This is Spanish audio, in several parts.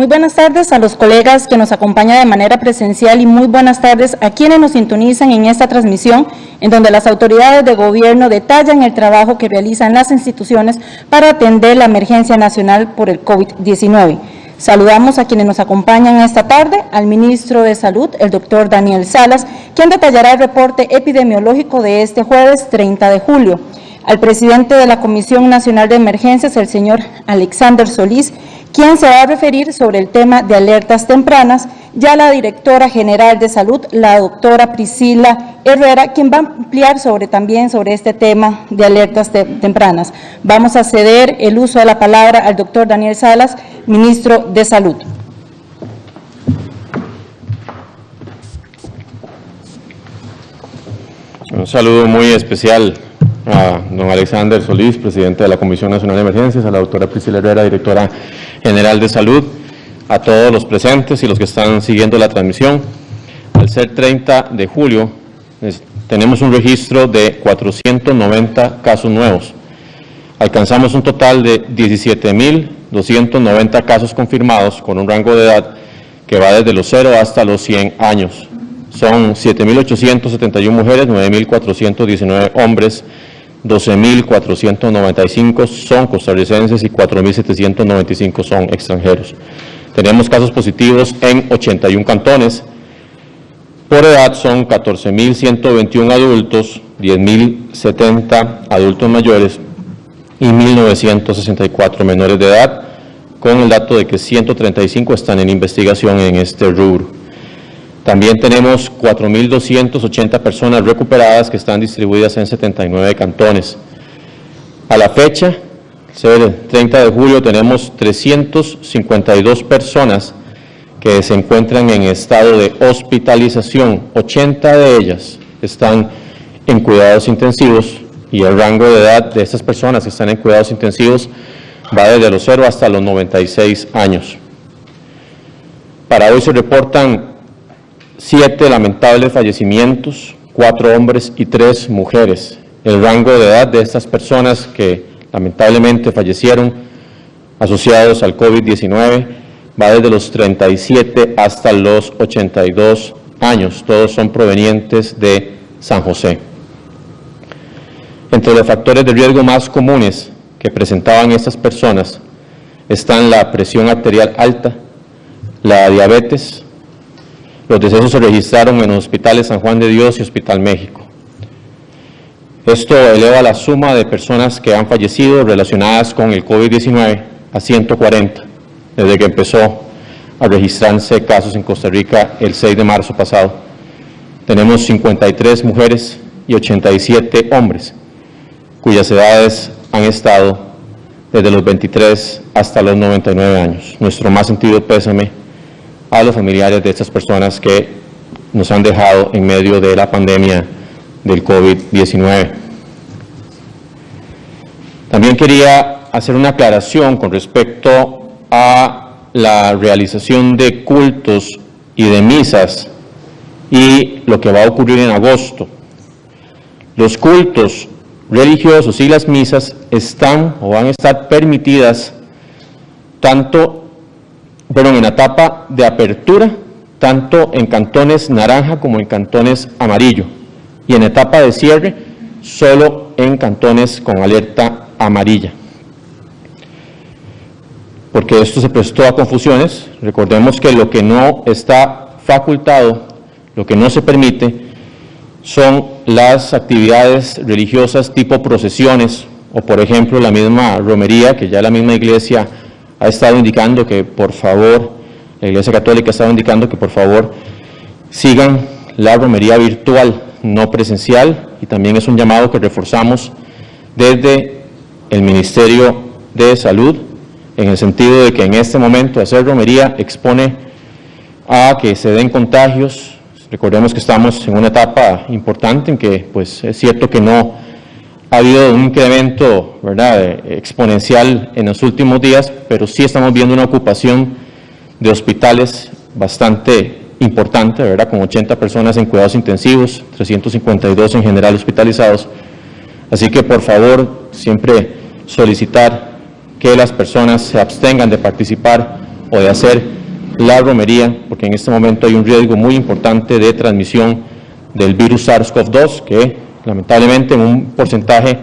Muy buenas tardes a los colegas que nos acompañan de manera presencial y muy buenas tardes a quienes nos sintonizan en esta transmisión en donde las autoridades de gobierno detallan el trabajo que realizan las instituciones para atender la emergencia nacional por el COVID-19. Saludamos a quienes nos acompañan esta tarde, al ministro de Salud, el doctor Daniel Salas, quien detallará el reporte epidemiológico de este jueves 30 de julio. Al presidente de la Comisión Nacional de Emergencias, el señor Alexander Solís, quien se va a referir sobre el tema de alertas tempranas, ya la directora general de Salud, la doctora Priscila Herrera, quien va a ampliar también sobre este tema de alertas tempranas. Vamos a ceder el uso de la palabra al doctor Daniel Salas, ministro de Salud. Un saludo muy especial a don Alexander Solís, presidente de la Comisión Nacional de Emergencias, a la doctora Priscila Herrera, directora general de Salud, a todos los presentes y los que están siguiendo la transmisión. Al ser 30 de julio, tenemos un registro de 490 casos nuevos. Alcanzamos un total de 17.290 casos confirmados con un rango de edad que va desde los 0 hasta los 100 años. Son 7.871 mujeres, 9.419 hombres, 12.495 son costarricenses y 4.795 son extranjeros. Tenemos casos positivos en 81 cantones. Por edad son 14.121 adultos, 10.070 adultos mayores y 1.964 menores de edad, con el dato de que 135 están en investigación en este rubro. También tenemos 4.280 personas recuperadas que están distribuidas en 79 cantones. A la fecha, el 30 de julio, tenemos 352 personas que se encuentran en estado de hospitalización. 80 de ellas están en cuidados intensivos y el rango de edad de estas personas que están en cuidados intensivos va desde los 0 hasta los 96 años. Para hoy se reportan 7 lamentables fallecimientos, 4 hombres y 3 mujeres. El rango de edad de estas personas que lamentablemente fallecieron asociados al COVID-19 va desde los 37 hasta los 82 años. Todos son provenientes de San José. Entre los factores de riesgo más comunes que presentaban estas personas están la presión arterial alta, la diabetes. Los decesos se registraron en los hospitales San Juan de Dios y Hospital México. Esto eleva la suma de personas que han fallecido relacionadas con el COVID-19 a 140, desde que empezó a registrarse casos en Costa Rica el 6 de marzo pasado. Tenemos 53 mujeres y 87 hombres, cuyas edades han estado desde los 23 hasta los 99 años. Nuestro más sentido pésame a los familiares de estas personas que nos han dejado en medio de la pandemia del COVID-19. También quería hacer una aclaración con respecto a la realización de cultos y de misas y lo que va a ocurrir en agosto. Los cultos religiosos y las misas están o van a estar permitidas en la etapa de apertura, tanto en cantones naranja como en cantones amarillo, y en etapa de cierre, solo en cantones con alerta amarilla. Porque esto se prestó a confusiones. Recordemos que lo que no está facultado, lo que no se permite, son las actividades religiosas tipo procesiones, o por ejemplo la misma romería, que ya la misma iglesia ha estado indicando que por favor, la Iglesia Católica ha estado indicando que por favor sigan la romería virtual, no presencial, y también es un llamado que reforzamos desde el Ministerio de Salud, en el sentido de que en este momento hacer romería expone a que se den contagios. Recordemos que estamos en una etapa importante en que pues es cierto que no ha habido un incremento, ¿verdad?, exponencial en los últimos días, pero sí estamos viendo una ocupación de hospitales bastante importante, ¿verdad?, con 80 personas en cuidados intensivos, 352 en general hospitalizados. Así que por favor, siempre solicitar que las personas se abstengan de participar o de hacer la romería, porque en este momento hay un riesgo muy importante de transmisión del virus SARS-CoV-2, que lamentablemente en un porcentaje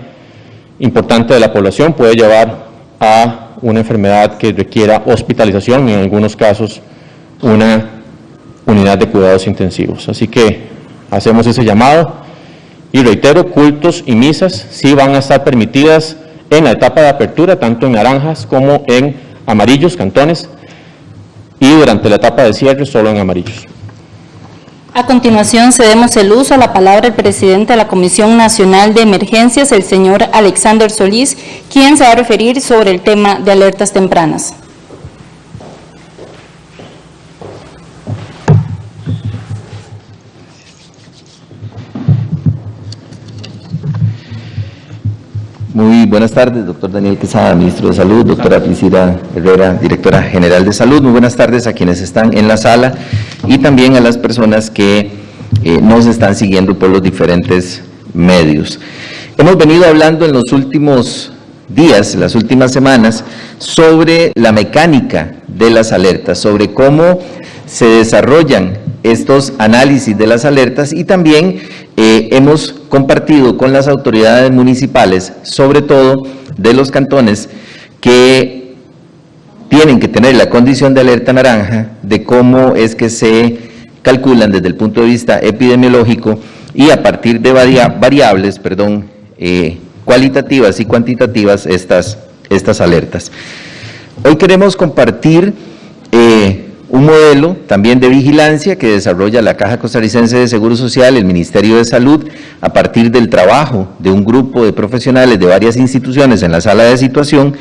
importante de la población puede llevar a una enfermedad que requiera hospitalización y en algunos casos una unidad de cuidados intensivos. Así que hacemos ese llamado y reitero, cultos y misas sí van a estar permitidas en la etapa de apertura, tanto en naranjas como en amarillos, cantones, y durante la etapa de cierre solo en amarillos. A continuación, cedemos el uso a la palabra al presidente de la Comisión Nacional de Emergencias, el señor Alexander Solís, quien se va a referir sobre el tema de alertas tempranas. Muy buenas tardes, doctor Daniel Quesada, ministro de Salud, doctora Priscila Herrera, directora general de Salud. Muy buenas tardes a quienes están en la sala y también a las personas que nos están siguiendo por los diferentes medios. Hemos venido hablando en los últimos días, las últimas semanas, sobre la mecánica de las alertas, sobre cómo se desarrollan estos análisis de las alertas y también hemos compartido con las autoridades municipales, sobre todo de los cantones que tienen que tener la condición de alerta naranja, de cómo es que se calculan desde el punto de vista epidemiológico y a partir de variables, cualitativas y cuantitativas estas alertas. Hoy queremos compartir un modelo también de vigilancia que desarrolla la Caja Costarricense de Seguro Social, el Ministerio de Salud, a partir del trabajo de un grupo de profesionales de varias instituciones en la sala de situación,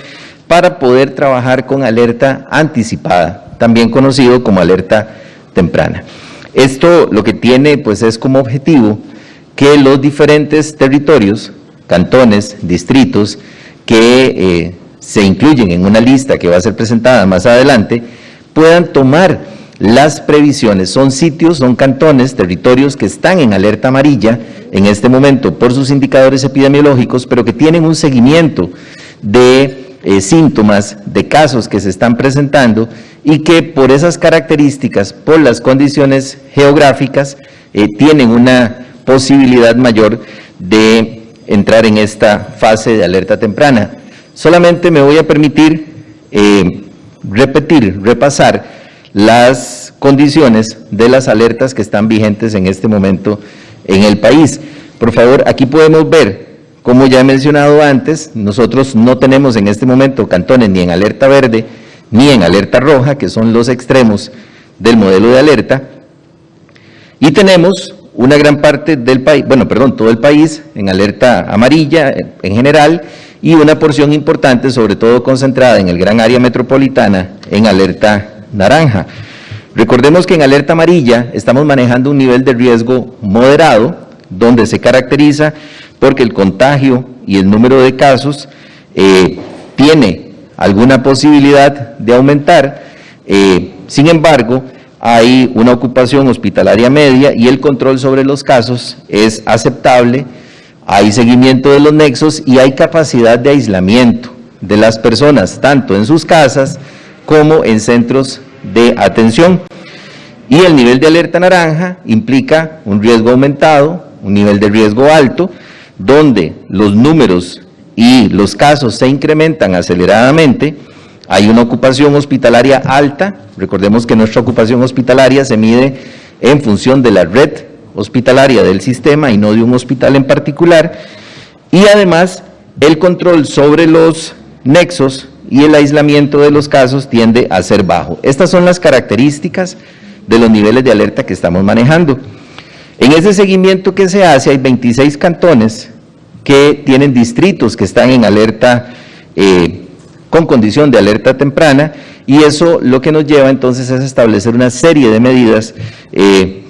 para poder trabajar con alerta anticipada, también conocido como alerta temprana. Esto lo que tiene pues es como objetivo que los diferentes territorios, cantones, distritos, que se incluyen en una lista que va a ser presentada más adelante, puedan tomar las previsiones. Son sitios, son cantones, territorios que están en alerta amarilla en este momento por sus indicadores epidemiológicos, pero que tienen un seguimiento de síntomas, de casos que se están presentando y que por esas características, por las condiciones geográficas, tienen una posibilidad mayor de entrar en esta fase de alerta temprana. Solamente me voy a permitir repasar las condiciones de las alertas que están vigentes en este momento en el país. Por favor, aquí podemos ver, como ya he mencionado antes, nosotros no tenemos en este momento cantones ni en alerta verde ni en alerta roja, que son los extremos del modelo de alerta, y tenemos una gran parte del país, todo el país en alerta amarilla en general, y una porción importante, sobre todo concentrada en el gran área metropolitana, en alerta naranja. Recordemos que en alerta amarilla estamos manejando un nivel de riesgo moderado, donde se caracteriza porque el contagio y el número de casos tiene alguna posibilidad de aumentar, sin embargo, hay una ocupación hospitalaria media y el control sobre los casos es aceptable. Hay seguimiento de los nexos y hay capacidad de aislamiento de las personas, tanto en sus casas como en centros de atención. Y el nivel de alerta naranja implica un riesgo aumentado, un nivel de riesgo alto, donde los números y los casos se incrementan aceleradamente. Hay una ocupación hospitalaria alta. Recordemos que nuestra ocupación hospitalaria se mide en función de la red hospitalaria del sistema y no de un hospital en particular, y además el control sobre los nexos y el aislamiento de los casos tiende a ser bajo. Estas son las características de los niveles de alerta que estamos manejando. En ese seguimiento que se hace hay 26 cantones que tienen distritos que están en alerta con condición de alerta temprana, y eso lo que nos lleva entonces es establecer una serie de medidas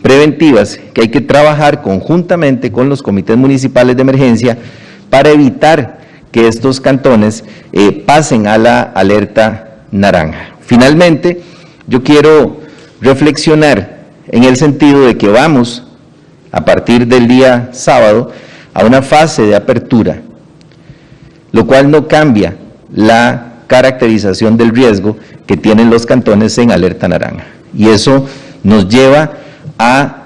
preventivas que hay que trabajar conjuntamente con los comités municipales de emergencia para evitar que estos cantones pasen a la alerta naranja. Finalmente, yo quiero reflexionar en el sentido de que vamos, a partir del día sábado, a una fase de apertura, lo cual no cambia la caracterización del riesgo que tienen los cantones en alerta naranja. Y eso nos lleva a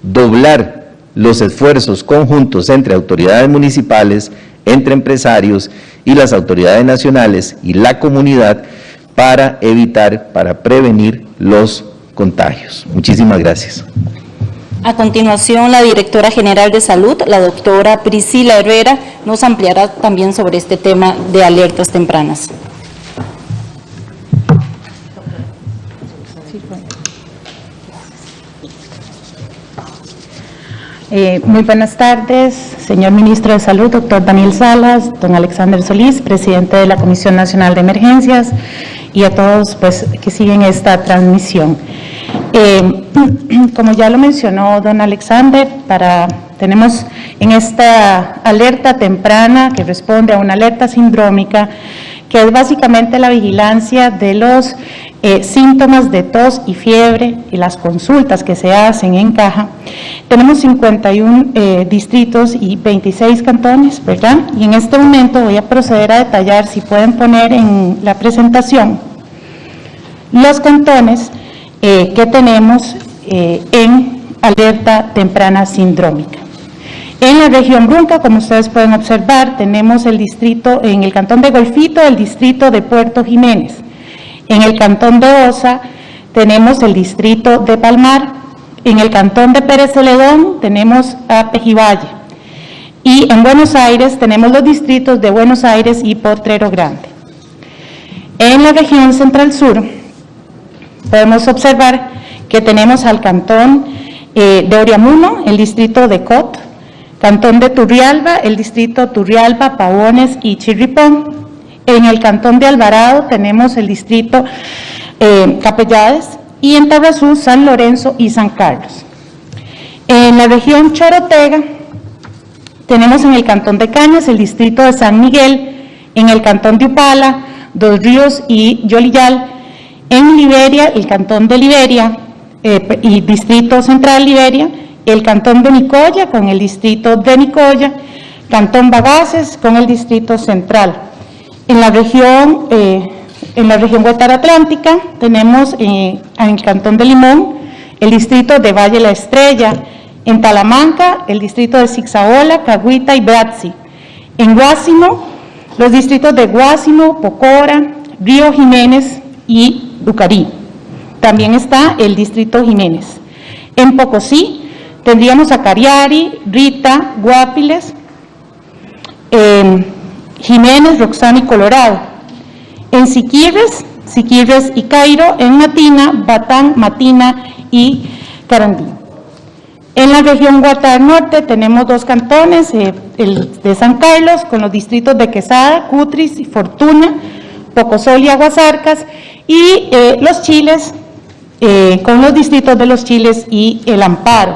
doblar los esfuerzos conjuntos entre autoridades municipales, entre empresarios y las autoridades nacionales y la comunidad para evitar, para prevenir los contagios. Muchísimas gracias. A continuación, la directora general de Salud, la doctora Priscila Herrera, nos ampliará también sobre este tema de alertas tempranas. Muy buenas tardes, señor ministro de Salud, doctor Daniel Salas, don Alexander Solís, presidente de la Comisión Nacional de Emergencias, y a todos pues, que siguen esta transmisión. Como ya lo mencionó don Alexander, tenemos en esta alerta temprana que responde a una alerta sindrómica, que es básicamente la vigilancia de los síntomas de tos y fiebre y las consultas que se hacen en caja. Tenemos 51 distritos y 26 cantones, ¿verdad? Y en este momento voy a proceder a detallar, si pueden poner en la presentación, los cantones que tenemos en alerta temprana sindrómica. En la región Brunca, como ustedes pueden observar, tenemos el distrito, en el cantón de Golfito, el distrito de Puerto Jiménez. En el cantón de Osa tenemos el distrito de Palmar. En el cantón de Pérez Celedón tenemos a Pejivalle. Y en Buenos Aires tenemos los distritos de Buenos Aires y Potrero Grande. En la región Central Sur podemos observar que tenemos al cantón de Oriamuno, el distrito de Cot, cantón de Turrialba, el distrito Turrialba, Pavones y Chirripón. En el cantón de Alvarado tenemos el distrito Capellades, y en Tabasú, San Lorenzo y San Carlos. En la región Chorotega tenemos en el cantón de Cañas el distrito de San Miguel, en el cantón de Upala, Dos Ríos y Yolillal. En Liberia, el cantón de Liberia y distrito central Liberia, el cantón de Nicoya con el distrito de Nicoya, cantón Bagaces con el distrito central. En la región Guatara Atlántica tenemos en el cantón de Limón el distrito de Valle La Estrella, en Talamanca el distrito de Zixaola, Cagüita y Bratzi. En Guásimo los distritos de Guásimo, Pocora, Río Jiménez y Ducarí. También está el distrito Jiménez. En Pocosí tendríamos a Cariari, Rita, Guapiles, Jiménez, Roxana y Colorado. En Siquirres y Cairo, en Matina, Batán, Matina y Carandí. En la región Guatar Norte tenemos dos cantones, el de San Carlos con los distritos de Quesada, Cutris y Fortuna, Pocosol y Aguasarcas, y Los Chiles con los distritos de Los Chiles y El Amparo.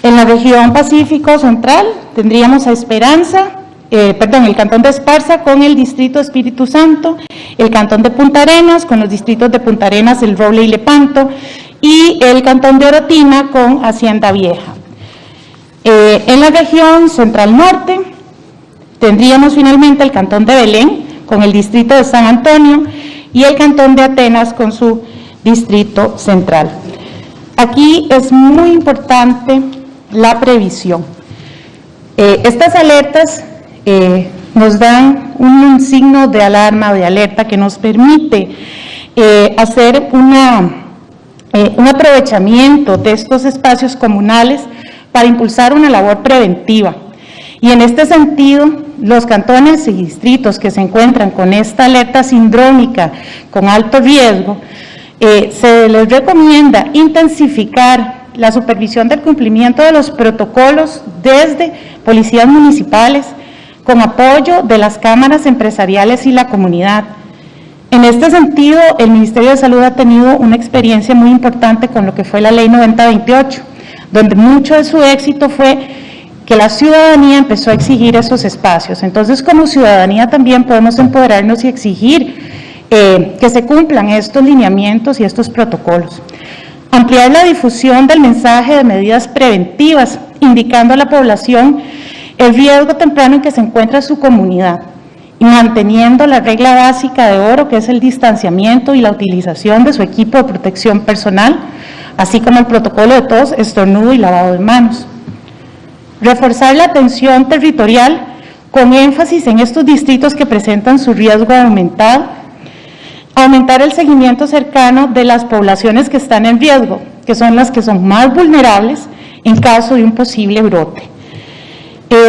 En la región Pacífico Central tendríamos a el cantón de Esparza con el distrito Espíritu Santo, el cantón de Punta Arenas con los distritos de Punta Arenas, El Roble y Lepanto, y el cantón de Orotina con Hacienda Vieja. En la región Central Norte tendríamos finalmente el cantón de Belén con el distrito de San Antonio y el cantón de Atenas con su distrito central. Aquí es muy importante la previsión. Estas alertas nos dan un signo de alarma, de alerta, que nos permite hacer un aprovechamiento de estos espacios comunales para impulsar una labor preventiva. Y en este sentido, los cantones y distritos que se encuentran con esta alerta sindrómica con alto riesgo, se les recomienda intensificar la supervisión del cumplimiento de los protocolos desde policías municipales, con apoyo de las cámaras empresariales y la comunidad. En este sentido, el Ministerio de Salud ha tenido una experiencia muy importante con lo que fue la Ley 9028, donde mucho de su éxito fue que la ciudadanía empezó a exigir esos espacios. Entonces, como ciudadanía también podemos empoderarnos y exigir que se cumplan estos lineamientos y estos protocolos. Ampliar la difusión del mensaje de medidas preventivas, indicando a la población el riesgo temprano en que se encuentra su comunidad. manteniendo la regla básica de oro, que es el distanciamiento y la utilización de su equipo de protección personal, así como el protocolo de tos, estornudo y lavado de manos. Reforzar la atención territorial con énfasis en estos distritos que presentan su riesgo aumentado. Aumentar el seguimiento cercano de las poblaciones que están en riesgo, que son las que son más vulnerables en caso de un posible brote.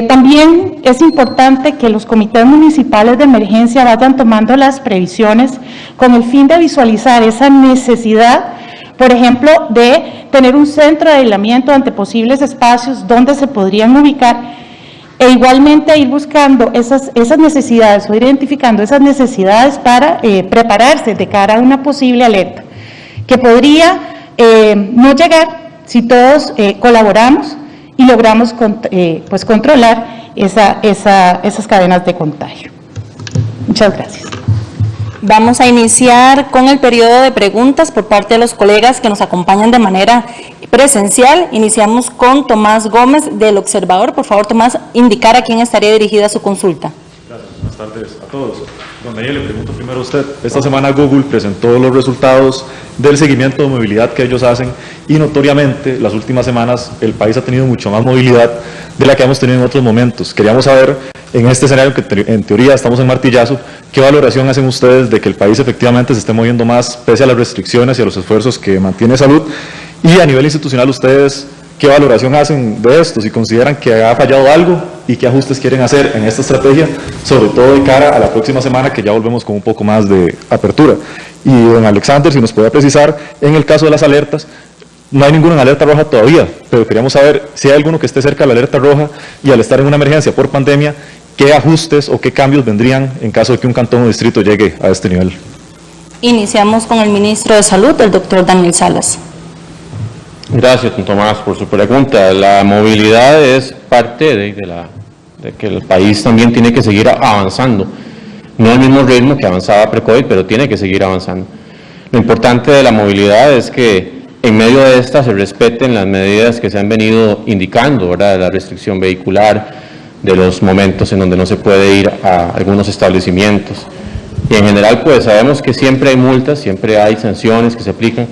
También es importante que los comités municipales de emergencia vayan tomando las previsiones con el fin de visualizar esa necesidad, por ejemplo, de tener un centro de aislamiento ante posibles espacios donde se podrían ubicar, e igualmente ir buscando esas necesidades o identificando esas necesidades para prepararse de cara a una posible alerta, que podría no llegar si todos colaboramos y logramos pues controlar esas cadenas de contagio. Muchas gracias. Vamos a iniciar con el periodo de preguntas por parte de los colegas que nos acompañan de manera presencial. Iniciamos con Tomás Gómez del Observador. Por favor, Tomás, indicar a quién estaría dirigida su consulta. Gracias, buenas tardes a todos. Don Daniel, le pregunto primero a usted. Esta semana Google presentó los resultados del seguimiento de movilidad que ellos hacen y notoriamente las últimas semanas el país ha tenido mucho más movilidad de la que hemos tenido en otros momentos. Queríamos saber, en este escenario que en teoría estamos en martillazo, ¿qué valoración hacen ustedes de que el país efectivamente se esté moviendo más pese a las restricciones y a los esfuerzos que mantiene salud? Y a nivel institucional, ustedes, ¿qué valoración hacen de esto? Si consideran que ha fallado algo y qué ajustes quieren hacer en esta estrategia, sobre todo de cara a la próxima semana, que ya volvemos con un poco más de apertura. Y don Alexander, si nos puede precisar, en el caso de las alertas, no hay ninguna en alerta roja todavía, pero queríamos saber si hay alguno que esté cerca de la alerta roja y al estar en una emergencia por pandemia, ¿qué ajustes o qué cambios vendrían en caso de que un cantón o distrito llegue a este nivel? Iniciamos con el ministro de Salud, el doctor Daniel Salas. Gracias, don Tomás, por su pregunta. La movilidad es parte de que el país también tiene que seguir avanzando. No al mismo ritmo que avanzaba pre-COVID, pero tiene que seguir avanzando. Lo importante de la movilidad es que en medio de esta se respeten las medidas que se han venido indicando, ¿verdad? De la restricción vehicular, de los momentos en donde no se puede ir a algunos establecimientos. Y en general, pues sabemos que siempre hay multas, siempre hay sanciones que se aplican,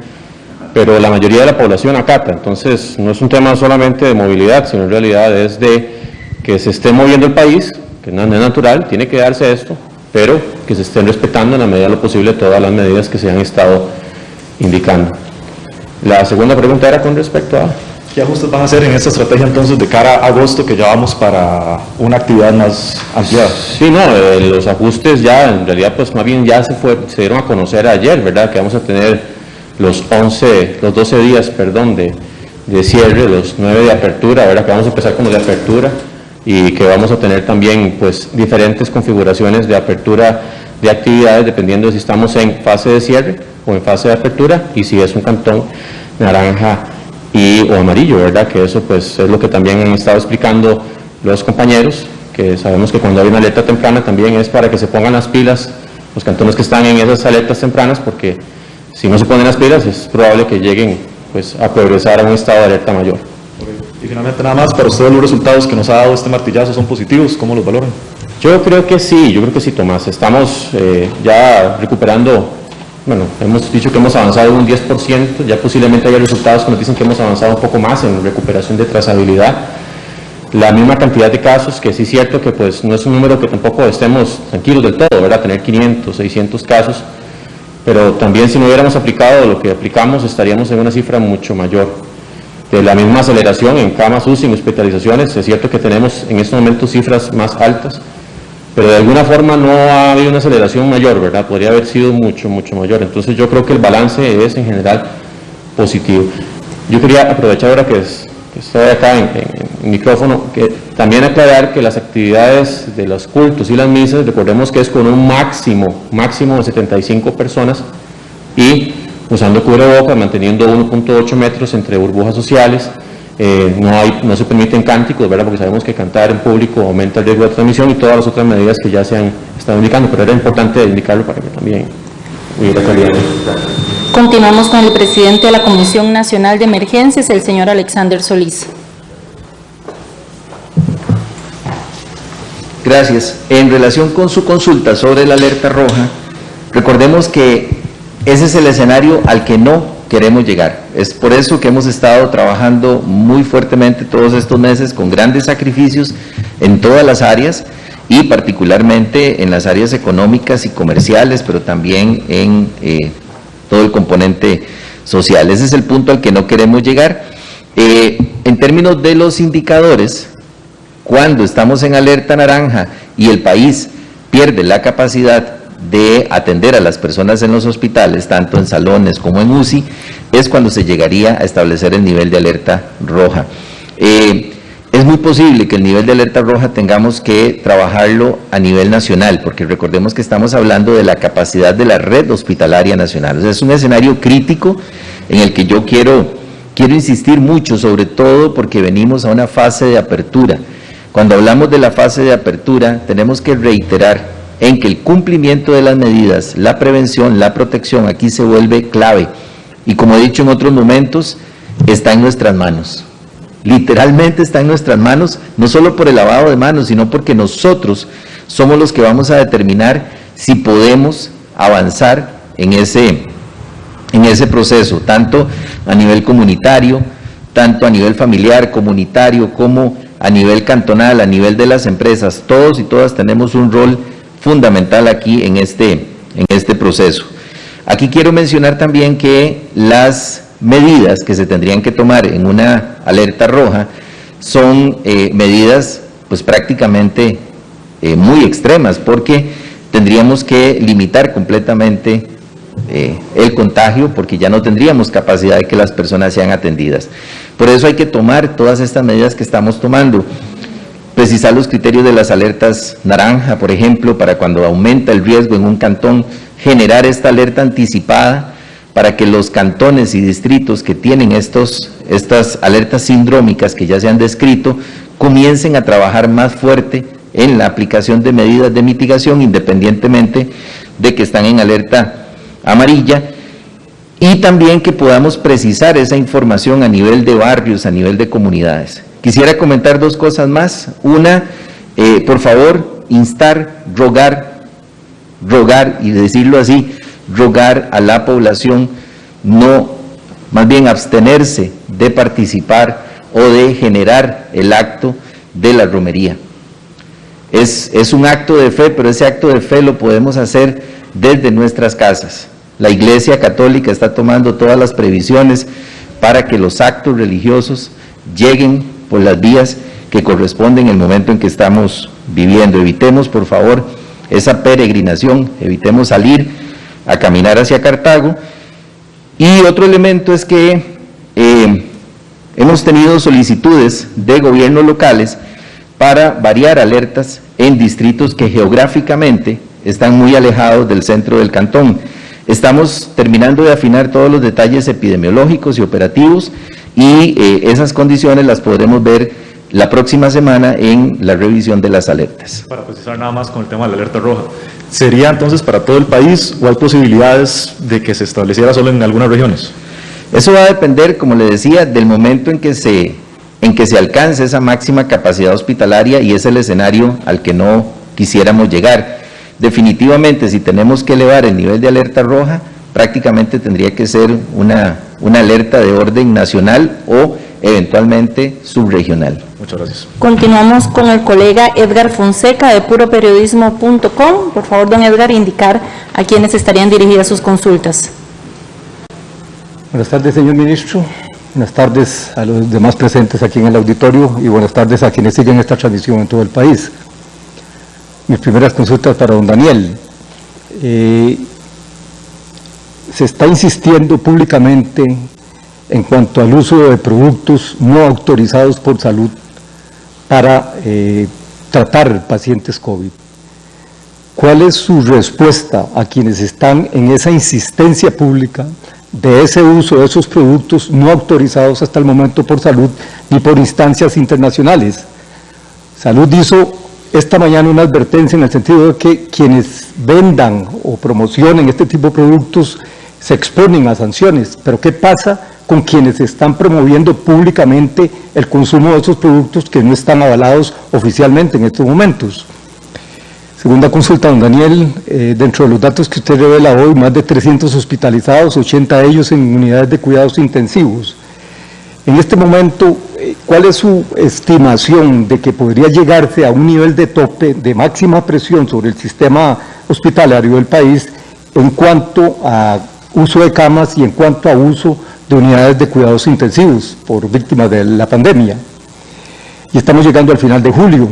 pero la mayoría de la población acata. Entonces, no es un tema solamente de movilidad, sino en realidad es de que se esté moviendo el país, que no es natural, tiene que darse esto, pero que se estén respetando en la medida de lo posible todas las medidas que se han estado indicando. La segunda pregunta era con respecto a... ¿Qué ajustes van a hacer en esta estrategia entonces de cara a agosto, que ya vamos para una actividad más ampliada? Sí, no, los ajustes ya, en realidad, pues más bien ya se dieron a conocer ayer, ¿verdad? Que vamos a tener los 12 días, perdón, de cierre, los 9 de apertura, ¿verdad? Que vamos a empezar con los de apertura y que vamos a tener también, pues, diferentes configuraciones de apertura de actividades dependiendo de si estamos en fase de cierre o en fase de apertura y si es un cantón naranja o amarillo, ¿verdad? Que eso, pues, es lo que también han estado explicando los compañeros, que sabemos que cuando hay una alerta temprana también es para que se pongan las pilas los cantones que están en esas alertas tempranas, porque si no se ponen las pilas es probable que lleguen, pues, a progresar a un estado de alerta mayor. Y finalmente, nada más, para ustedes los resultados que nos ha dado este martillazo son positivos, ¿cómo los valoran? Yo creo que sí, Tomás. Estamos ya recuperando, bueno, hemos dicho que hemos avanzado un 10%, ya posiblemente haya resultados que nos dicen que hemos avanzado un poco más en recuperación de trazabilidad. La misma cantidad de casos, que sí es cierto que pues no es un número que tampoco estemos tranquilos del todo, ¿verdad? Tener 500, 600 casos, pero también si no hubiéramos aplicado lo que aplicamos estaríamos en una cifra mucho mayor. De la misma aceleración en camas UCI, en hospitalizaciones, es cierto que tenemos en estos momentos cifras más altas, pero de alguna forma no ha habido una aceleración mayor, ¿verdad? Podría haber sido mucho mayor. Entonces yo creo que el balance es en general positivo. Yo quería aprovechar ahora que estoy acá en micrófono, que también aclarar que las actividades de los cultos y las misas, recordemos que es con un máximo de 75 personas y usando cubrebocas, manteniendo 1.8 metros entre burbujas sociales. No se permiten cánticos, ¿verdad? Porque sabemos que cantar en público aumenta el riesgo de transmisión y todas las otras medidas que ya se han estado indicando, pero era importante indicarlo para que también hubiera calidad. Continuamos con el presidente de la Comisión Nacional de Emergencias, el señor Alexander Solís. Gracias. En relación con su consulta sobre la alerta roja, recordemos que ese es el escenario al que no queremos llegar. Es por eso que hemos estado trabajando muy fuertemente todos estos meses con grandes sacrificios en todas las áreas y particularmente en las áreas económicas y comerciales, pero también en todo el componente social. Ese es el punto al que no queremos llegar. En términos de los indicadores, cuando estamos en alerta naranja y el país pierde la capacidad de atender a las personas en los hospitales, tanto en salones como en UCI, es cuando se llegaría a establecer el nivel de alerta roja. Es muy posible que el nivel de alerta roja tengamos que trabajarlo a nivel nacional, porque recordemos que estamos hablando de la capacidad de la red hospitalaria nacional. O sea, es un escenario crítico en el que yo quiero insistir mucho, sobre todo porque venimos a una fase de apertura. Cuando hablamos de la fase de apertura, tenemos que reiterar en que el cumplimiento de las medidas, la prevención, la protección, aquí se vuelve clave. Y como he dicho en otros momentos, está en nuestras manos. Literalmente está en nuestras manos, no solo por el lavado de manos, sino porque nosotros somos los que vamos a determinar si podemos avanzar en ese proceso, tanto a nivel comunitario, tanto a nivel familiar, comunitario, como a nivel cantonal, a nivel de las empresas. Todos y todas tenemos un rol fundamental aquí en este proceso. Aquí quiero mencionar también que las medidas que se tendrían que tomar en una alerta roja son medidas pues prácticamente muy extremas, porque tendríamos que limitar completamente el contagio, porque ya no tendríamos capacidad de que las personas sean atendidas. Por eso hay que tomar todas estas medidas que estamos tomando. Precisar los criterios de las alertas naranja, por ejemplo, para cuando aumenta el riesgo en un cantón, generar esta alerta anticipada para que los cantones y distritos que tienen estas alertas sindrómicas que ya se han descrito, comiencen a trabajar más fuerte en la aplicación de medidas de mitigación, independientemente de que están en alerta amarilla, y también que podamos precisar esa información a nivel de barrios, a nivel de comunidades. Quisiera comentar dos cosas más. Una, por favor, instar, rogar y decirlo así, rogar a la población más bien abstenerse de participar o de generar el acto de la romería. Es un acto de fe, pero ese acto de fe lo podemos hacer desde nuestras casas. La Iglesia Católica está tomando todas las previsiones para que los actos religiosos lleguen por las vías que corresponden en el momento en que estamos viviendo. Evitemos, por favor, esa peregrinación, evitemos salir a caminar hacia Cartago. Y otro elemento es que hemos tenido solicitudes de gobiernos locales para variar alertas en distritos que geográficamente están muy alejados del centro del cantón. Estamos terminando de afinar todos los detalles epidemiológicos y operativos, y esas condiciones las podremos ver la próxima semana en la revisión de las alertas. Para precisar nada más con el tema de la alerta roja, ¿sería entonces para todo el país o hay posibilidades de que se estableciera solo en algunas regiones? Eso va a depender, como le decía, del momento en que se alcance esa máxima capacidad hospitalaria, y es el escenario al que no quisiéramos llegar. Definitivamente, si tenemos que elevar el nivel de alerta roja, prácticamente tendría que ser una alerta de orden nacional o eventualmente subregional. Muchas gracias. Continuamos con el colega Edgar Fonseca de puroperiodismo.com. Por favor, don Edgar, indicar a quienes estarían dirigidas sus consultas. Buenas tardes, señor ministro. Buenas tardes a los demás presentes aquí en el auditorio, y buenas tardes a quienes siguen esta transmisión en todo el país. Mis primeras consultas para don Daniel. Se está insistiendo públicamente en cuanto al uso de productos no autorizados por salud para tratar pacientes COVID. ¿Cuál es su respuesta a quienes están en esa insistencia pública de ese uso de esos productos no autorizados hasta el momento por salud ni por instancias internacionales? Salud hizo esta mañana una advertencia en el sentido de que quienes vendan o promocionen este tipo de productos se exponen a sanciones, pero ¿qué pasa con quienes están promoviendo públicamente el consumo de esos productos que no están avalados oficialmente en estos momentos? Segunda consulta, don Daniel, dentro de los datos que usted revela hoy, más de 300 hospitalizados, 80 de ellos en unidades de cuidados intensivos. En este momento, ¿cuál es su estimación de que podría llegarse a un nivel de tope de máxima presión sobre el sistema hospitalario del país en cuanto a uso de camas y en cuanto a uso de unidades de cuidados intensivos por víctimas de la pandemia? Y estamos llegando al final de julio,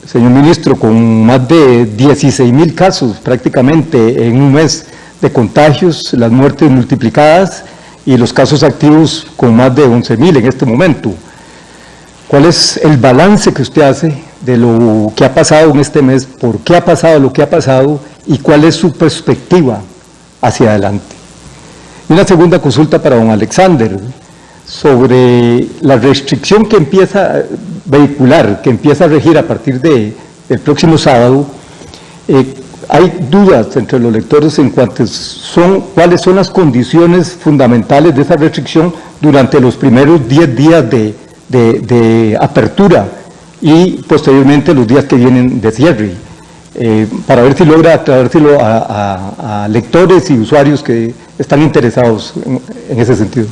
señor ministro, con más de 16,000 casos prácticamente en un mes de contagios, las muertes multiplicadas y los casos activos con más de 11,000 en este momento. ¿Cuál es el balance que usted hace de lo que ha pasado en este mes? ¿Por qué ha pasado lo que ha pasado? ¿Y cuál es su perspectiva hacia adelante? Y una segunda consulta para don Alexander, sobre la restricción que empieza vehicular, que empieza a regir a partir del próximo sábado. Hay dudas entre los lectores en cuanto cuáles son las condiciones fundamentales de esa restricción durante los primeros 10 días de apertura y posteriormente los días que vienen de cierre, para ver si logra traérselo a lectores y usuarios que están interesados en ese sentido.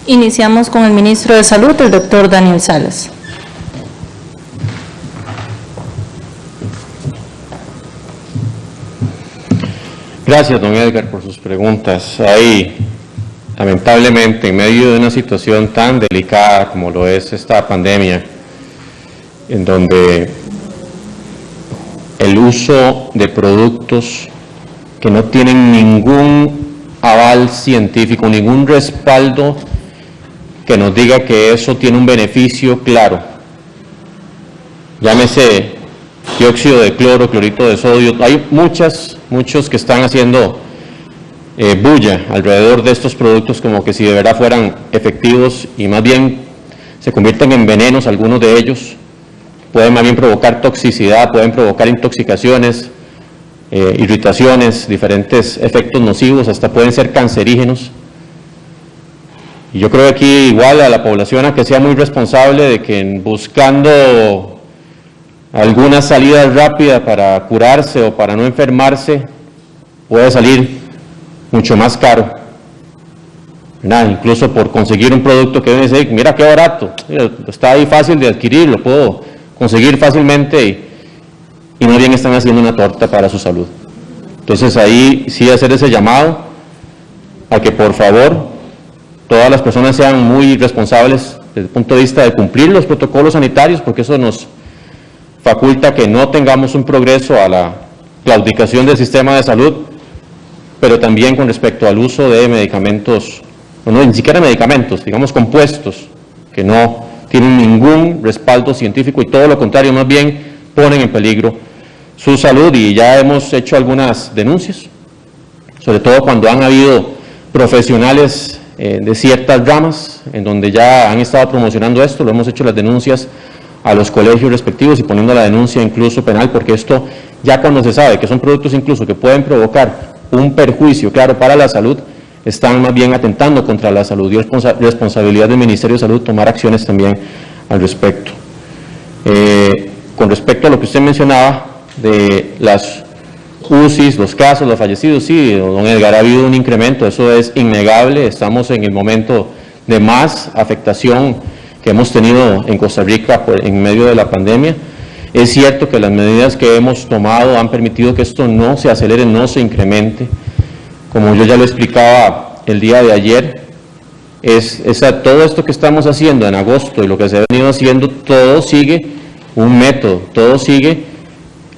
Iniciamos con el ministro de Salud, el doctor Daniel Salas. Gracias, don Edgar, por sus preguntas. Hay, lamentablemente, en medio de una situación tan delicada como lo es esta pandemia, en donde el uso de productos que no tienen ningún aval científico, ningún respaldo que nos diga que eso tiene un beneficio claro, llámese dióxido de cloro, clorito de sodio. Hay muchos que están haciendo bulla alrededor de estos productos como que si de verdad fueran efectivos, y más bien se convierten en venenos. Algunos de ellos pueden más bien provocar toxicidad, pueden provocar intoxicaciones, irritaciones, diferentes efectos nocivos, hasta pueden ser cancerígenos. Y yo creo aquí igual a la población a que sea muy responsable de que buscando alguna salida rápida para curarse o para no enfermarse puede salir mucho más caro, ¿verdad? Incluso por conseguir un producto que debe decir, mira qué barato, está ahí fácil de adquirir, lo puedo conseguir fácilmente, y más bien están haciendo una torta para su salud. Entonces ahí sí hacer ese llamado a que por favor todas las personas sean muy responsables desde el punto de vista de cumplir los protocolos sanitarios, porque eso nos faculta que no tengamos un progreso a la claudicación del sistema de salud, pero también con respecto al uso de medicamentos, o no, ni siquiera medicamentos, digamos compuestos, que no tienen ningún respaldo científico y todo lo contrario, más bien ponen en peligro su salud. Y ya hemos hecho algunas denuncias, sobre todo cuando han habido profesionales de ciertas ramas en donde ya han estado promocionando esto. Lo hemos hecho las denuncias a los colegios respectivos y poniendo la denuncia incluso penal, porque esto ya cuando se sabe que son productos incluso que pueden provocar un perjuicio claro para la salud, están más bien atentando contra la salud, y es responsabilidad del Ministerio de Salud tomar acciones también al respecto. Con respecto a lo que usted mencionaba de las UCIs, los casos, los fallecidos, sí, don Edgar, ha habido un incremento, eso es innegable. Estamos en el momento de más afectación que hemos tenido en Costa Rica en medio de la pandemia. Es cierto que las medidas que hemos tomado han permitido que esto no se acelere, no se incremente. Como yo ya lo explicaba el día de ayer, todo esto que estamos haciendo en agosto y lo que se ha venido haciendo, todo sigue un método, todo sigue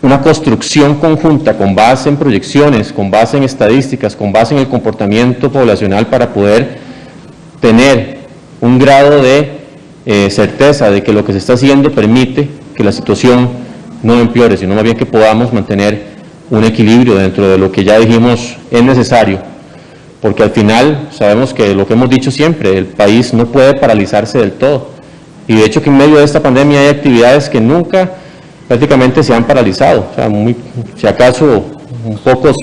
una construcción conjunta con base en proyecciones, con base en estadísticas, con base en el comportamiento poblacional, para poder tener un grado de certeza de que lo que se está haciendo permite que la situación no empeore, sino más bien que podamos mantener un equilibrio dentro de lo que ya dijimos es necesario, porque al final sabemos que lo que hemos dicho siempre, el país no puede paralizarse del todo, y de hecho que en medio de esta pandemia hay actividades que nunca prácticamente se han paralizado, o sea, si acaso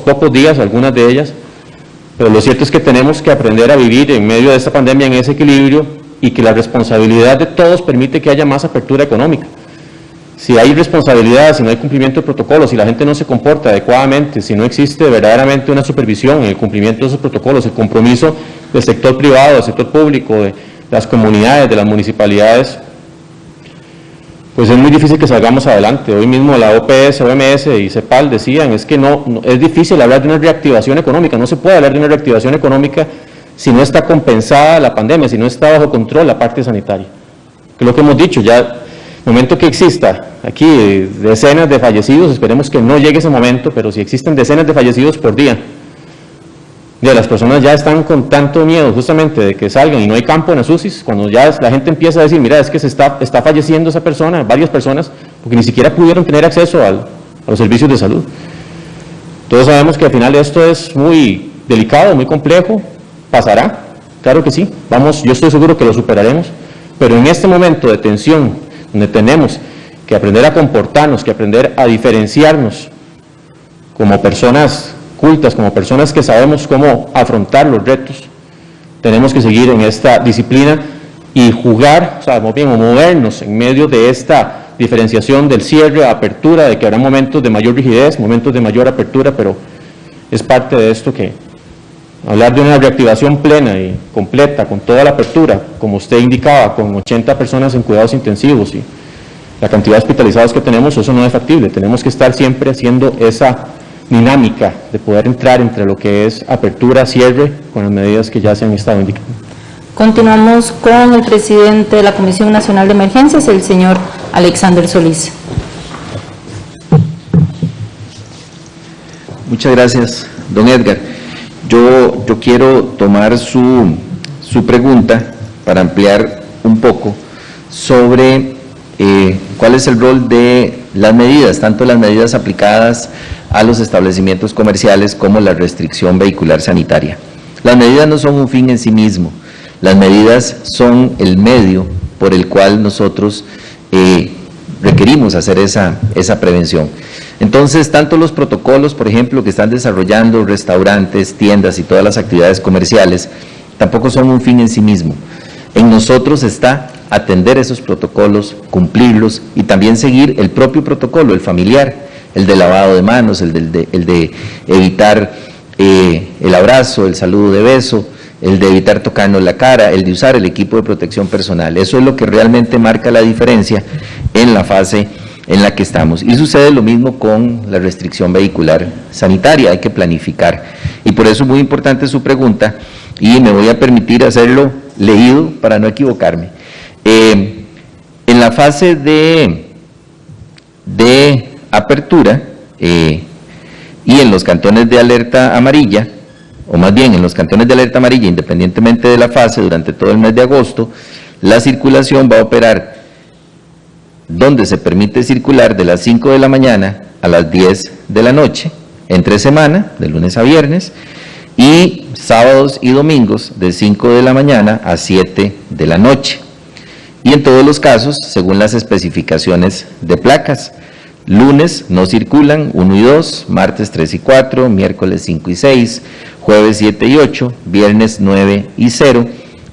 pocos días, algunas de ellas, pero lo cierto es que tenemos que aprender a vivir en medio de esta pandemia en ese equilibrio, y que la responsabilidad de todos permite que haya más apertura económica. si hay responsabilidad, si no hay cumplimiento de protocolos, si la gente no se comporta adecuadamente, si no existe verdaderamente una supervisión en el cumplimiento de esos protocolos, el compromiso del sector privado, del sector público, de las comunidades, de las municipalidades, pues es muy difícil que salgamos adelante. Hoy mismo la OPS, OMS y CEPAL decían, es que es difícil hablar de una reactivación económica, no se puede hablar de una reactivación económica si no está compensada la pandemia, si no está bajo control la parte sanitaria. Que es lo que hemos dicho, ya el momento que exista aquí decenas de fallecidos, esperemos que no llegue ese momento, pero si existen decenas de fallecidos por día, ya las personas ya están con tanto miedo justamente de que salgan y no hay campo en las UCIs, cuando ya la gente empieza a decir, mira, es que está falleciendo esa persona, varias personas, porque ni siquiera pudieron tener acceso a los servicios de salud. Todos sabemos que al final esto es muy delicado, muy complejo, pasará, claro que sí, yo estoy seguro que lo superaremos, pero en este momento de tensión, donde tenemos que aprender a comportarnos, que aprender a diferenciarnos como personas cultas, como personas que sabemos cómo afrontar los retos, tenemos que seguir en esta disciplina y jugar, o sea, más bien movernos en medio de esta diferenciación del cierre, apertura, de que habrá momentos de mayor rigidez, momentos de mayor apertura, pero es parte de esto que hablar de una reactivación plena y completa, con toda la apertura, como usted indicaba, con 80 personas en cuidados intensivos y la cantidad de hospitalizados que tenemos, eso no es factible. Tenemos que estar siempre haciendo esa dinámica de poder entrar entre lo que es apertura, cierre, con las medidas que ya se han estado indicando. Continuamos con el presidente de la Comisión Nacional de Emergencias, el señor Alexander Solís. Muchas gracias, don Edgar. Yo quiero tomar su pregunta para ampliar un poco sobre cuál es el rol de las medidas, tanto las medidas aplicadas a los establecimientos comerciales como la restricción vehicular sanitaria. Las medidas no son un fin en sí mismo, las medidas son el medio por el cual nosotros requerimos hacer esa prevención. Entonces, tanto los protocolos, por ejemplo, que están desarrollando restaurantes, tiendas y todas las actividades comerciales, tampoco son un fin en sí mismo. En nosotros está atender esos protocolos, cumplirlos y también seguir el propio protocolo, el familiar, el de lavado de manos, el de evitar el abrazo, el saludo de beso, el de evitar tocarnos la cara, el de usar el equipo de protección personal. Eso es lo que realmente marca la diferencia en la fase en la que estamos. Y sucede lo mismo con la restricción vehicular sanitaria, hay que planificar. Y por eso es muy importante su pregunta, y me voy a permitir hacerlo leído para no equivocarme. En la fase de apertura y en los cantones de alerta amarilla, o más bien en los cantones de alerta amarilla, independientemente de la fase, durante todo el mes de agosto, la circulación va a operar donde se permite circular de las 5 de la mañana a las 10 de la noche, entre semana, de lunes a viernes, y sábados y domingos de 5 de la mañana a 7 de la noche. Y en todos los casos, según las especificaciones de placas, lunes no circulan 1 y 2, martes 3 y 4, miércoles 5 y 6, jueves 7 y 8, viernes 9 y 0,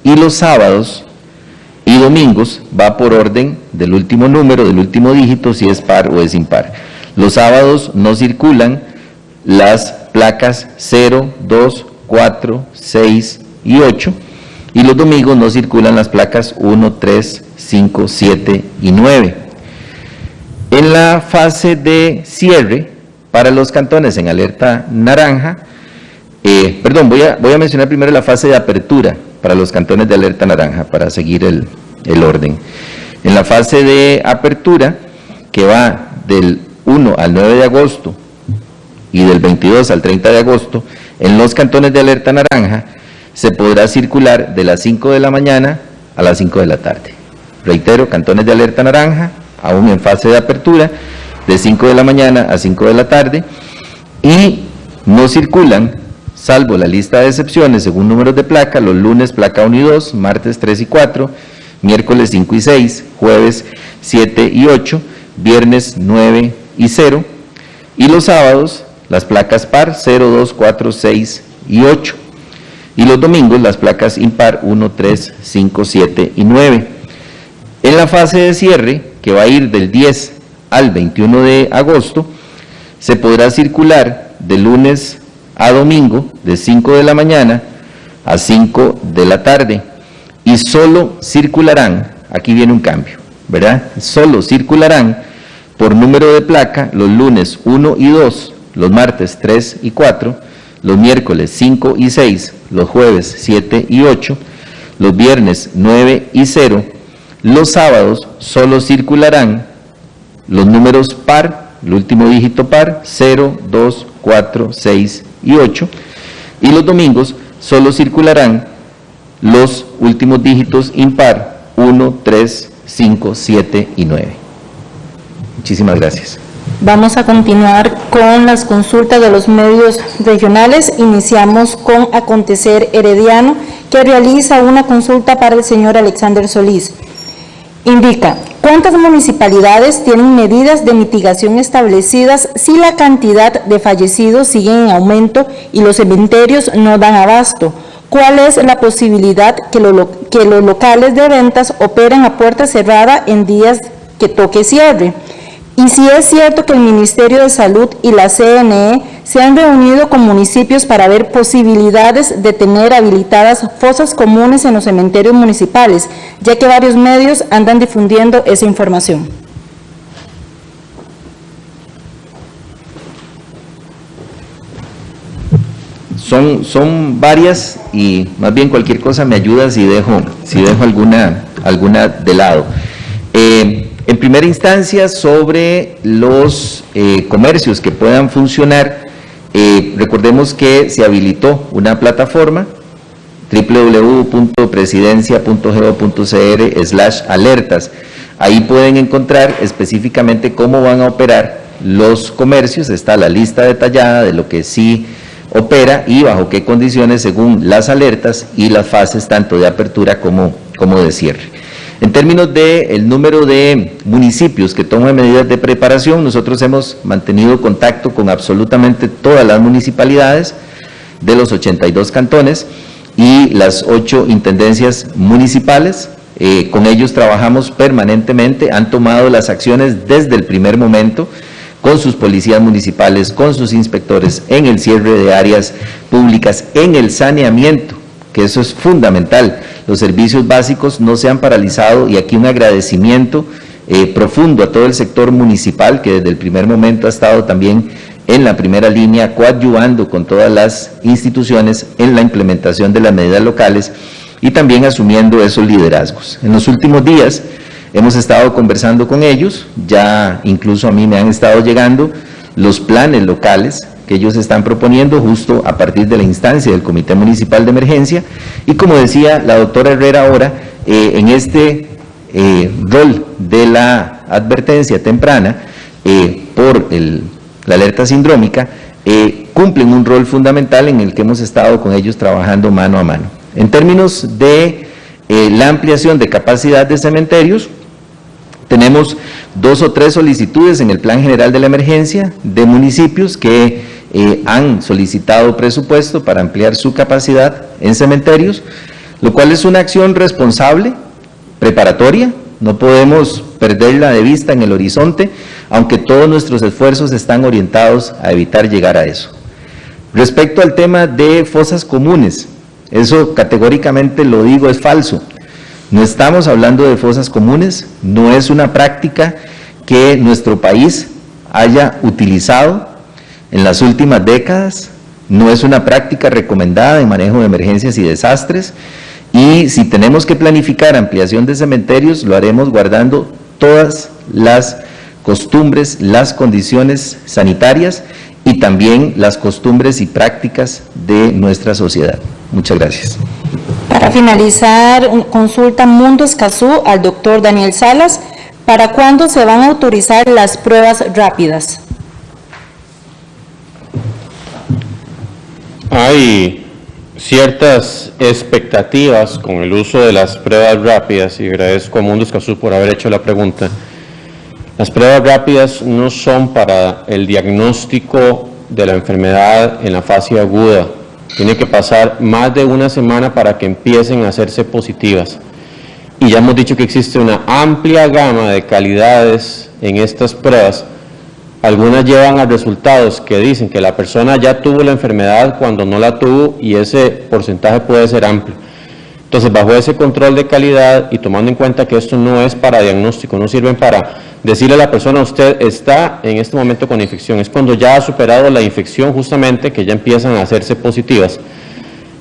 y los sábados y domingos va por orden del último número, del último dígito, si es par o es impar. Los sábados no circulan las placas 0, 2, 4, 6 y 8, y los domingos no circulan las placas 1, 3, 5, 7 y 9. En la fase de cierre, para los cantones en alerta naranja, voy a mencionar primero la fase de apertura para los cantones de alerta naranja, para seguir el orden. En la fase de apertura, que va del 1 al 9 de agosto y del 22 al 30 de agosto, en los cantones de alerta naranja, se podrá circular de las 5 de la mañana a las 5 de la tarde. Reitero, cantones de alerta naranja, aún en fase de apertura, de 5 de la mañana a 5 de la tarde, y no circulan, salvo la lista de excepciones según números de placa, los lunes placa 1 y 2, martes 3 y 4, miércoles 5 y 6, jueves 7 y 8, viernes 9 y 0, y los sábados las placas par 0, 2, 4, 6 y 8, y los domingos las placas impar 1, 3, 5, 7 y 9. En la fase de cierre, que va a ir del 10 al 21 de agosto, se podrá circular de lunes a domingo de 5 de la mañana a 5 de la tarde y solo circularán, aquí viene un cambio, ¿verdad? Solo circularán por número de placa los lunes 1 y 2, los martes 3 y 4, los miércoles 5 y 6, los jueves 7 y 8, los viernes 9 y 0, los sábados solo circularán los números par, el último dígito par, 0, 2, 4, 6 y 8, y los domingos solo circularán los últimos dígitos impar, 1, 3, 5, 7 y 9. Muchísimas gracias. Vamos a continuar con las consultas de los medios regionales. Iniciamos con Acontecer Herediano, que realiza una consulta para el señor Alexander Solís. Indica, ¿cuántas municipalidades tienen medidas de mitigación establecidas si la cantidad de fallecidos sigue en aumento y los cementerios no dan abasto? ¿Cuál es la posibilidad que los locales de ventas operen a puerta cerrada en días que toque cierre? Y si es cierto que el Ministerio de Salud y la CNE se han reunido con municipios para ver posibilidades de tener habilitadas fosas comunes en los cementerios municipales, ya que varios medios andan difundiendo esa información. Son varias y más bien cualquier cosa me ayuda si dejo alguna de lado. En primera instancia, sobre los comercios que puedan funcionar, recordemos que se habilitó una plataforma, www.presidencia.go.cr/alertas. Ahí pueden encontrar específicamente cómo van a operar los comercios, está la lista detallada de lo que sí opera y bajo qué condiciones según las alertas y las fases tanto de apertura como de cierre. En términos del número de municipios que toman medidas de preparación, nosotros hemos mantenido contacto con absolutamente todas las municipalidades de los 82 cantones y las 8 intendencias municipales. Con ellos trabajamos permanentemente, han tomado las acciones desde el primer momento con sus policías municipales, con sus inspectores en el cierre de áreas públicas, en el saneamiento, que eso es fundamental. Los servicios básicos no se han paralizado y aquí un agradecimiento profundo a todo el sector municipal que desde el primer momento ha estado también en la primera línea coadyuvando con todas las instituciones en la implementación de las medidas locales y también asumiendo esos liderazgos. En los últimos días hemos estado conversando con ellos, ya incluso a mí me han estado llegando los planes locales que ellos están proponiendo justo a partir de la instancia del Comité Municipal de Emergencia y como decía la doctora Herrera ahora, en este rol de la advertencia temprana por la alerta sindrómica, cumplen un rol fundamental en el que hemos estado con ellos trabajando mano a mano. En términos de la ampliación de capacidad de cementerios, tenemos 2 o 3 solicitudes en el Plan General de la Emergencia de municipios que han solicitado presupuesto para ampliar su capacidad en cementerios, lo cual es una acción responsable, preparatoria, no podemos perderla de vista en el horizonte, aunque todos nuestros esfuerzos están orientados a evitar llegar a eso. Respecto al tema de fosas comunes, eso categóricamente lo digo, es falso. No estamos hablando de fosas comunes, no es una práctica que nuestro país haya utilizado en las últimas décadas, no es una práctica recomendada en manejo de emergencias y desastres, y si tenemos que planificar ampliación de cementerios, lo haremos guardando todas las costumbres, las condiciones sanitarias y también las costumbres y prácticas de nuestra sociedad. Muchas gracias. Para finalizar, consulta Mundo Escazú al doctor Daniel Salas. ¿Para cuándo se van a autorizar las pruebas rápidas? Hay ciertas expectativas con el uso de las pruebas rápidas y agradezco a Mundo Escazú por haber hecho la pregunta. Las pruebas rápidas no son para el diagnóstico de la enfermedad en la fase aguda. Tiene que pasar más de una semana para que empiecen a hacerse positivas. Y ya hemos dicho que existe una amplia gama de calidades en estas pruebas, algunas llevan a resultados que dicen que la persona ya tuvo la enfermedad cuando no la tuvo, y ese porcentaje puede ser amplio. Entonces, bajo ese control de calidad y tomando en cuenta que esto no es para diagnóstico, no sirven para decirle a la persona, usted está en este momento con infección, es cuando ya ha superado la infección justamente que ya empiezan a hacerse positivas.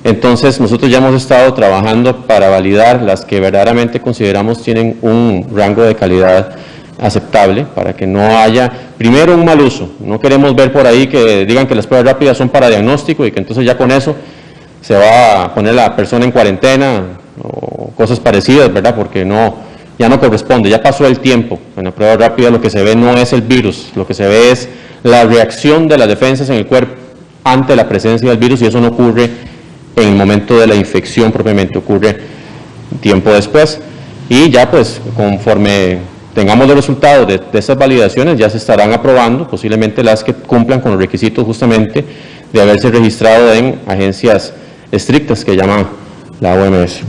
Entonces, nosotros ya hemos estado trabajando para validar las que verdaderamente consideramos tienen un rango de calidad aceptable, para que no haya, primero, un mal uso. No queremos ver por ahí que digan que las pruebas rápidas son para diagnóstico y que entonces ya con eso se va a poner la persona en cuarentena o cosas parecidas, ¿verdad? Porque ya no corresponde, ya pasó el tiempo. En la prueba rápida lo que se ve no es el virus, lo que se ve es la reacción de las defensas en el cuerpo ante la presencia del virus, y eso no ocurre en el momento de la infección propiamente, ocurre tiempo después. Y ya pues conforme tengamos los resultados de estas validaciones, ya se estarán aprobando posiblemente las que cumplan con los requisitos justamente de haberse registrado en agencias estrictas que llaman la OMS.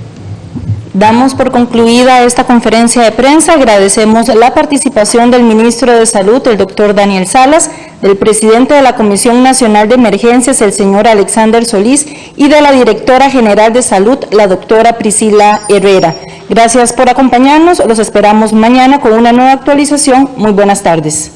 Damos por concluida esta conferencia de prensa. Agradecemos la participación del ministro de Salud, el doctor Daniel Salas, del presidente de la Comisión Nacional de Emergencias, el señor Alexander Solís, y de la directora general de Salud, la doctora Priscila Herrera. Gracias por acompañarnos. Los esperamos mañana con una nueva actualización. Muy buenas tardes.